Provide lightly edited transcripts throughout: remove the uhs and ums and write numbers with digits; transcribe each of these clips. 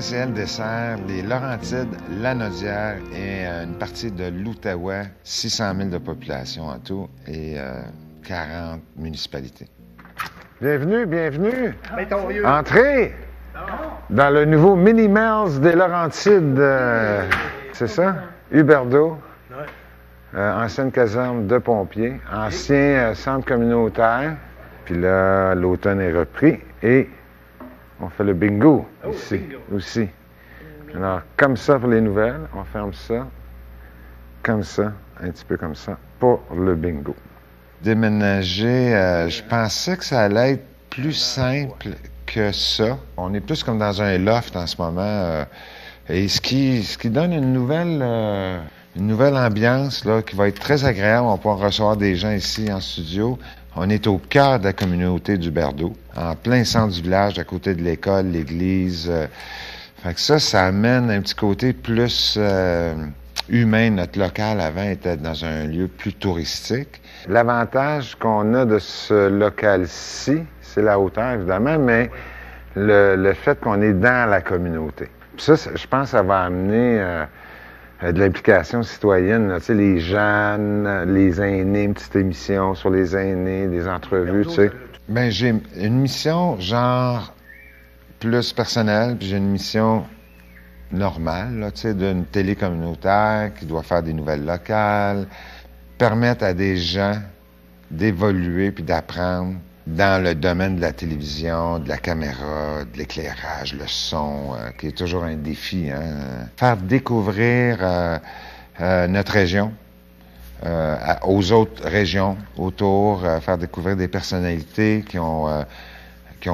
VCL dessert les Laurentides, Lanaudière et une partie de l'Outaouais, 600 000 de population en tout et 40 municipalités. Bienvenue, bienvenue. Entrez dans le nouveau Mini-Mel's des Laurentides. C'est ça? Huberdeau. Ancienne caserne de pompiers, ancien centre communautaire. Puis là, l'automne est repris et on fait le bingo ici aussi. Alors, comme ça pour les nouvelles, on ferme ça, comme ça, un petit peu comme ça, pour le bingo. Déménager, je pensais que ça allait être plus simple que ça. On est plus comme dans un loft en ce moment. Et ce qui donne une nouvelle ambiance là, qui va être très agréable. On va pouvoir recevoir des gens ici en studio. On est au cœur de la communauté d'Huberdeau, en plein centre du village, à côté de l'école, l'église. Fait que ça amène un petit côté plus humain. Notre local, avant, était dans un lieu plus touristique. L'avantage qu'on a de ce local-ci, c'est la hauteur, évidemment, mais le fait qu'on est dans la communauté. Puis ça, je pense que ça va amener de l'implication citoyenne. Là, tu sais, les jeunes, les aînés, une petite émission sur les aînés, des entrevues, tu sais. Bien, j'ai une mission genre plus personnelle, puis j'ai une mission normale, là, tu sais, d'une télé communautaire qui doit faire des nouvelles locales, permettre à des gens d'évoluer puis d'apprendre dans le domaine de la télévision, de la caméra, de l'éclairage, le son, qui est toujours un défi. Hein? Faire découvrir notre région aux autres régions autour, faire découvrir des personnalités qui ont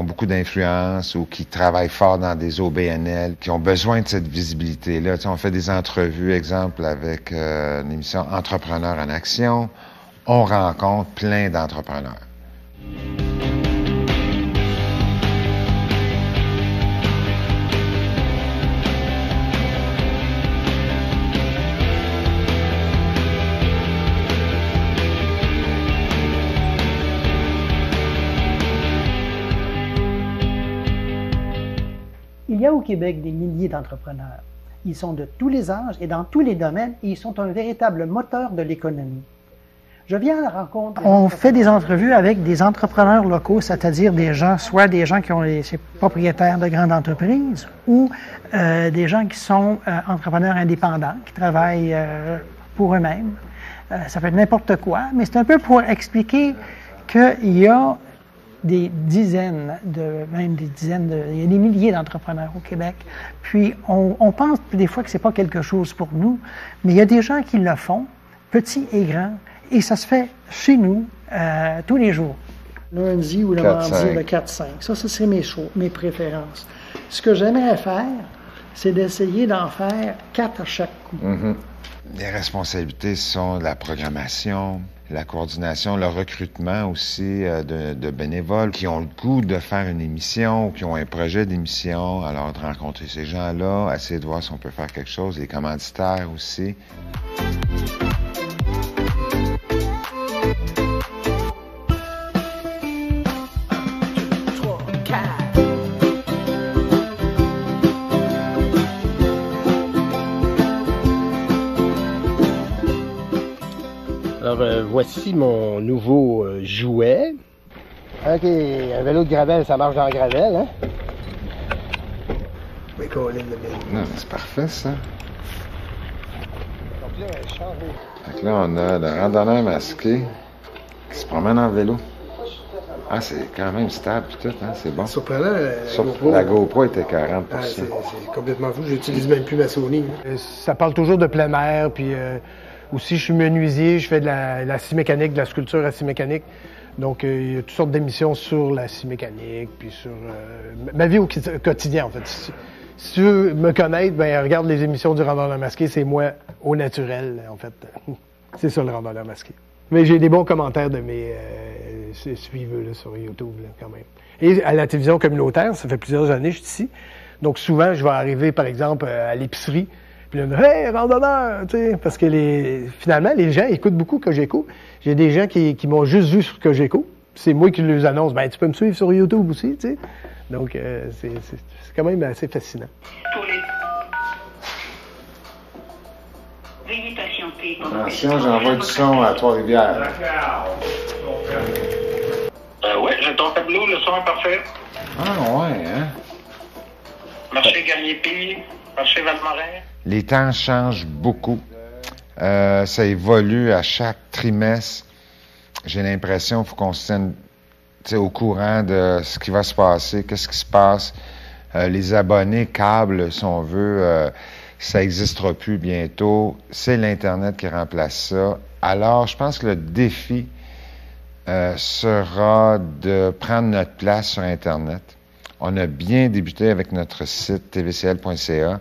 beaucoup d'influence ou qui travaillent fort dans des OBNL, qui ont besoin de cette visibilité-là. Tu sais, on fait des entrevues, exemple, avec une émission Entrepreneurs en action. On rencontre plein d'entrepreneurs. Il y a au Québec des milliers d'entrepreneurs. Ils sont de tous les âges et dans tous les domaines et ils sont un véritable moteur de l'économie. Je viens à la rencontre. On fait des entrevues avec des entrepreneurs locaux, c'est-à-dire des gens, soit des gens qui ont les propriétaires de grandes entreprises ou des gens qui sont entrepreneurs indépendants, qui travaillent pour eux-mêmes. Ça peut être n'importe quoi, mais c'est un peu pour expliquer qu'il y a des dizaines, il y a des milliers d'entrepreneurs au Québec. Puis on pense des fois que c'est pas quelque chose pour nous, mais il y a des gens qui le font, petits et grands, et ça se fait chez nous tous les jours. Lundi ou le mardi, le 4-5. Ça c'est mes préférences. Ce que j'aimerais faire, c'est d'essayer d'en faire 4 à chaque coup. Mm-hmm. Les responsabilités sont la programmation, la coordination, le recrutement aussi de bénévoles qui ont le goût de faire une émission ou qui ont un projet d'émission. Alors, de rencontrer ces gens-là, essayer de voir si on peut faire quelque chose, les commanditaires aussi. Alors, voici mon nouveau jouet. OK, un vélo de gravel, ça marche dans le gravel, hein? Non, c'est parfait, ça. Donc là, on a le randonneur masqué qui se promène en vélo. Ah, c'est quand même stable tout, hein? C'est bon. Surprenant, la GoPro était 40%. Ah, c'est complètement fou. J'utilise même plus ma Sony. Ça parle toujours de plein air, puis aussi je suis menuisier, je fais de la scie mécanique, de la sculpture à scie mécanique. Donc il y a toutes sortes d'émissions sur la scie mécanique, puis sur ma vie au quotidien, en fait. Si tu veux me connaître, ben regarde les émissions du Randonneur masqué, c'est moi au naturel, en fait. C'est ça le Randonneur masqué. Mais j'ai des bons commentaires de mes suiveux là, sur YouTube, là, quand même. Et à la télévision communautaire, ça fait plusieurs années que je suis ici. Donc souvent, je vais arriver, par exemple, à l'épicerie, puis là, hey, randonneur, tu sais, parce que finalement, les gens écoutent beaucoup Cogeco. J'ai des gens qui m'ont juste vu sur Cogeco. C'est moi qui les annonce. Ben, tu peux me suivre sur YouTube aussi, tu sais. Donc, c'est quand même assez fascinant. Veuillez patienter. Attention, j'envoie du son à Trois-Rivières. Oui, j'ai ton tableau, le son est parfait. Ah ouais, hein? Marché Garnier-Py, marché Valmorin. Les temps changent beaucoup. Ça évolue à chaque trimestre. J'ai l'impression qu'il faut qu'on se tienne au courant de ce qui va se passer, qu'est-ce qui se passe. Les abonnés câbles, si on veut, ça n'existera plus bientôt. C'est l'Internet qui remplace ça. Alors, je pense que le défi sera de prendre notre place sur Internet. On a bien débuté avec notre site tvcl.ca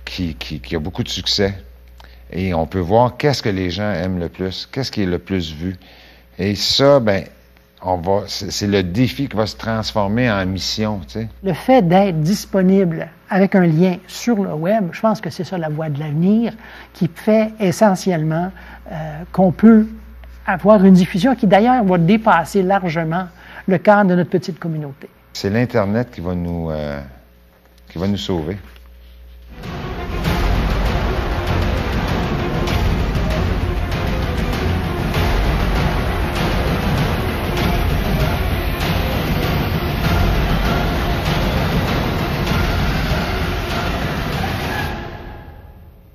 qui a beaucoup de succès. Et on peut voir qu'est-ce que les gens aiment le plus, qu'est-ce qui est le plus vu. Et ça, ben, c'est le défi qui va se transformer en mission, tu sais. Le fait d'être disponible avec un lien sur le web, je pense que c'est ça la voie de l'avenir, qui fait essentiellement qu'on peut avoir une diffusion qui d'ailleurs va dépasser largement le cadre de notre petite communauté. C'est l'Internet qui va nous sauver.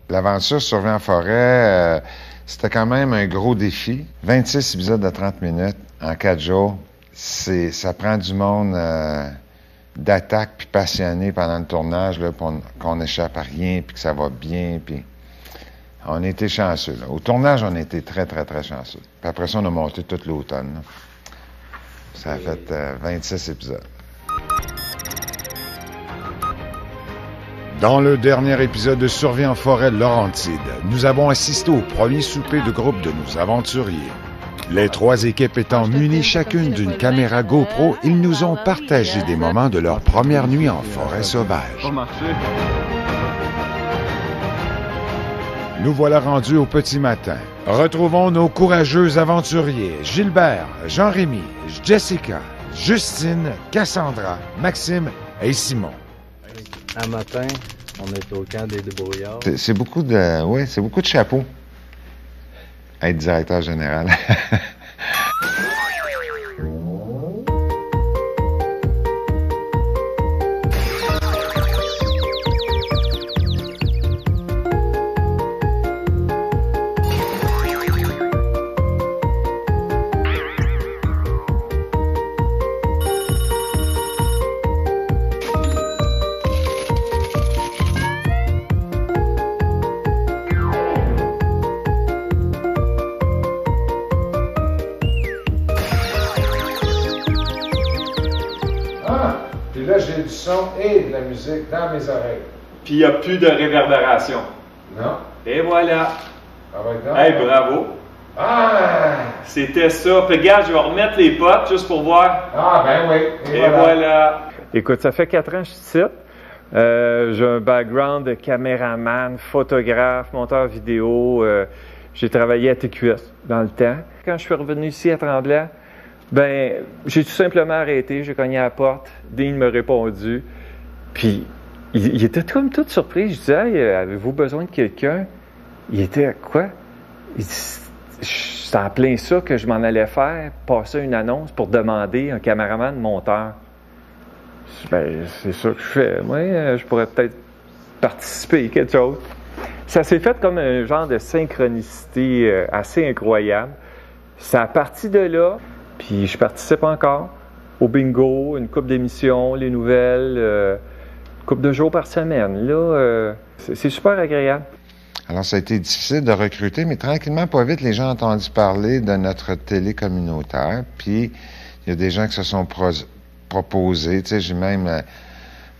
L'aventure Survie en forêt, c'était quand même un gros défi. 26 épisodes de 30 minutes en 4 jours. Ça prend du monde d'attaque puis passionné pendant le tournage là, pour qu'on n'échappe à rien puis que ça va bien. Puis on a été chanceux. Là. Au tournage, on a été très, très, très chanceux. Puis après ça, on a monté tout l'automne. Là. Ça a fait 26 épisodes. Dans le dernier épisode de Survie en forêt Laurentide, nous avons assisté au premier souper de groupe de nos aventuriers. Les 3 équipes étant munies chacune d'une caméra GoPro, ils nous ont partagé des moments de leur première nuit en forêt sauvage. Nous voilà rendus au petit matin. Retrouvons nos courageux aventuriers, Gilbert, Jean-Rémy, Jessica, Justine, Cassandra, Maxime et Simon. Un matin, on est au camp des débrouillards. C'est beaucoup de chapeaux. Être directeur général. Puis là, j'ai du son et de la musique dans mes oreilles. Puis il n'y a plus de réverbération. Non? Et voilà. Ah ouais, Hey, bravo. Ah! C'était ça. Puis regarde, je vais remettre les potes juste pour voir. Ah, ben oui. Et voilà. Écoute, ça fait 4 ans que je suis ici. J'ai un background de caméraman, photographe, monteur vidéo. J'ai travaillé à TQS dans le temps. Quand je suis revenu ici à Tremblant, ben, j'ai tout simplement arrêté. J'ai cogné à la porte. Dean m'a répondu. Puis, il était comme tout surpris. Je disais, hey, avez-vous besoin de quelqu'un? Il était quoi? Il dit, c'est en plein ça que je m'en allais faire, passer une annonce pour demander un caméraman monteur. Ben, c'est ça que je fais. Moi, je pourrais peut-être participer à quelque chose. Ça s'est fait comme un genre de synchronicité assez incroyable. Ça a parti de là, puis je participe encore au bingo, une couple d'émissions, les nouvelles, une couple de jours par semaine. Là, c'est super agréable. Alors, ça a été difficile de recruter, mais tranquillement, pas vite, les gens ont entendu parler de notre télé communautaire. Puis, il y a des gens qui se sont proposés. Tu sais, j'ai même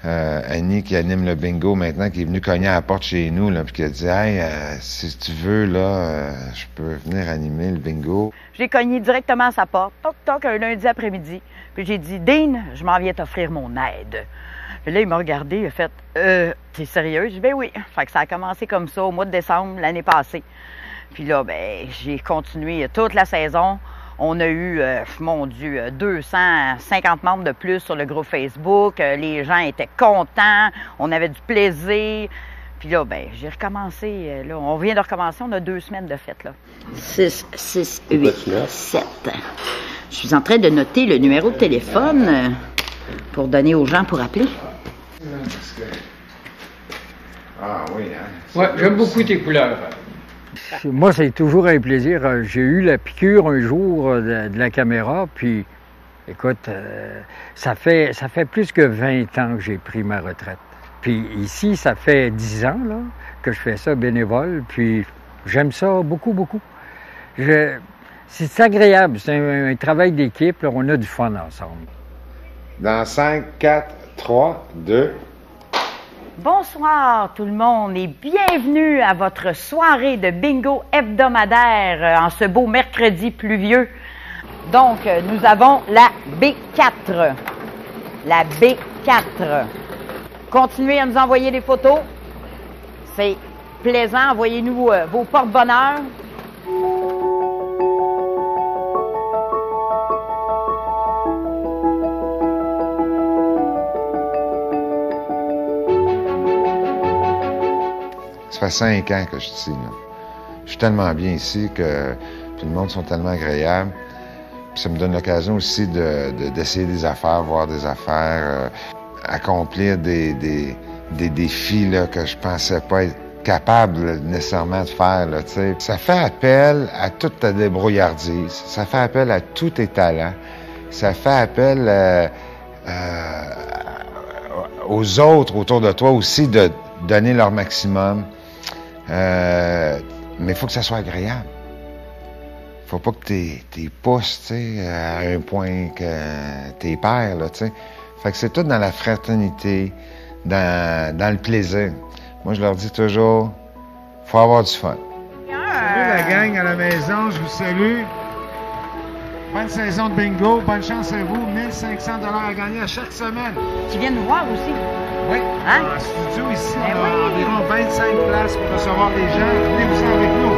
Annie qui anime le bingo maintenant, qui est venue cogner à la porte chez nous, là, puis qui a dit « Hey, si tu veux, là, je peux venir animer le bingo. » J'ai cogné directement à sa porte, toc toc, un lundi après-midi. Puis j'ai dit « Dean, je m'en viens t'offrir mon aide. » Puis là, il m'a regardé, il a fait « T'es sérieux? » J'ai dit « Ben oui. » Fait que ça a commencé comme ça au mois de décembre l'année passée. Puis là, ben, j'ai continué toute la saison. On a eu, mon Dieu, 250 membres de plus sur le groupe Facebook. Les gens étaient contents. On avait du plaisir. Puis là, ben, j'ai recommencé. Là, on vient de recommencer. On a 2 semaines de fête, là. 6, 8, 7. Je suis en train de noter le numéro de téléphone pour donner aux gens pour appeler. Ah oui, hein? Ouais, j'aime beaucoup tes couleurs. Moi, c'est toujours un plaisir. J'ai eu la piqûre un jour de la caméra, puis écoute, ça fait plus que 20 ans que j'ai pris ma retraite. Puis ici, ça fait 10 ans là, que je fais ça bénévole, puis j'aime ça beaucoup, beaucoup. C'est agréable, c'est un travail d'équipe, on a du fun ensemble. Dans 5, 4, 3, 2... Bonsoir tout le monde et bienvenue à votre soirée de bingo hebdomadaire en ce beau mercredi pluvieux. Donc, nous avons la B4. La B4. Continuez à nous envoyer des photos. C'est plaisant. Envoyez-nous vos porte-bonheur. Ça fait 5 ans que je suis ici, là. Je suis tellement bien ici que tout le monde sont tellement agréables. Puis ça me donne l'occasion aussi d'essayer des affaires, voir des affaires, accomplir des défis là, que je pensais pas être capable là, nécessairement de faire. Là, t'sais. Ça fait appel à toute ta débrouillardise. Ça fait appel à tous tes talents. Ça fait appel aux autres autour de toi aussi de donner leur maximum. Mais il faut que ça soit agréable. Faut pas que t'es pousses, tu sais, à un point que t'es pères, là, tu sais. Fait que c'est tout dans la fraternité, dans le plaisir. Moi, je leur dis toujours, faut avoir du fun. Salut la gang à la maison, je vous salue. Bonne saison de bingo, bonne chance à vous. 1500 $ à gagner à chaque semaine. Tu viens nous voir aussi. Oui, hein? En studio ici, on a environ 25 places pour recevoir des gens. Venez-vous avec nous.